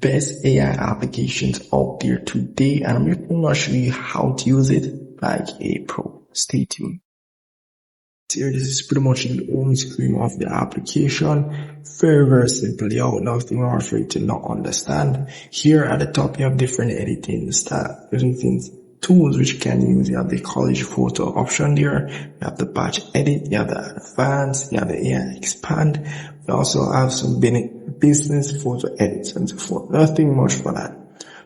best AI applications out there today, and I'm going to show you how to use it like a pro. Stay tuned. Here, this is pretty much the home screen of the application. Very simple layout, nothing hard for you to not understand. Here at the top, you have different editing tools which you can use. You have the college photo option there. You have the batch edit. You have the advanced. You have the AI expand. We also have some business photo edits and so forth. Nothing much for that.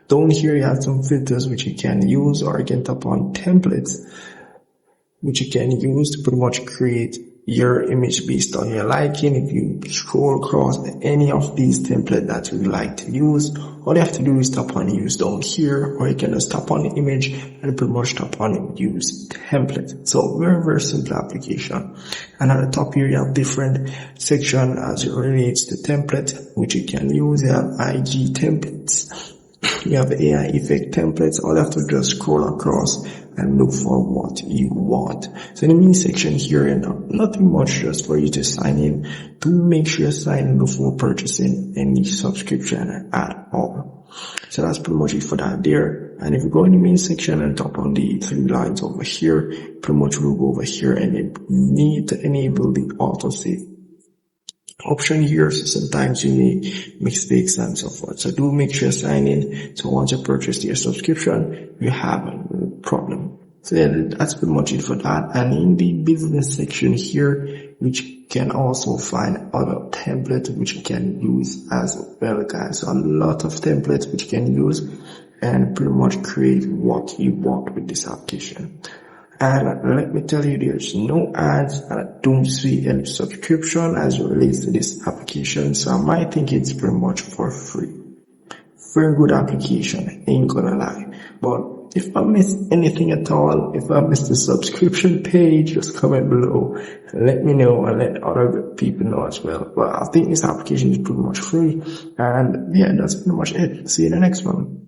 Down here, you have some filters which you can use, or you can tap on templates, which you can use to pretty much create your image based on your liking. If you scroll across any of these templates that you would like to use, all you have to do is tap on use down here, or you can just tap on the image and pretty much tap on use template. So very simple application. And at the top here, you have different section as it relates to template, which you can use. You have IG templates. You have AI effect templates. All you have to just scroll across and look for what you want. So in the mini section here, nothing much, just for you to sign in. Do make sure you sign in before purchasing any subscription at all. So that's pretty much it for that there. And if you go in the main section and tap on the three lines over here, pretty much we'll go over here and you need to enable the autosave option here. So sometimes you make mistakes and so forth. So do make sure you sign in. So once you purchase your subscription, you have no problem. So yeah, that's pretty much it for that. And in the business section here, which you can also find other templates which you can use as well, guys. So a lot of templates which you can use and pretty much create what you want with this application. And let me tell you, there's no ads, and I don't see any subscription as it relates to this application. So I might think it's pretty much for free. Very good application, ain't gonna lie. But if I miss anything at all, if I miss the subscription page, just comment below and let me know, and let other people know as well. But I think this application is pretty much free. And yeah, that's pretty much it. See you in the next one.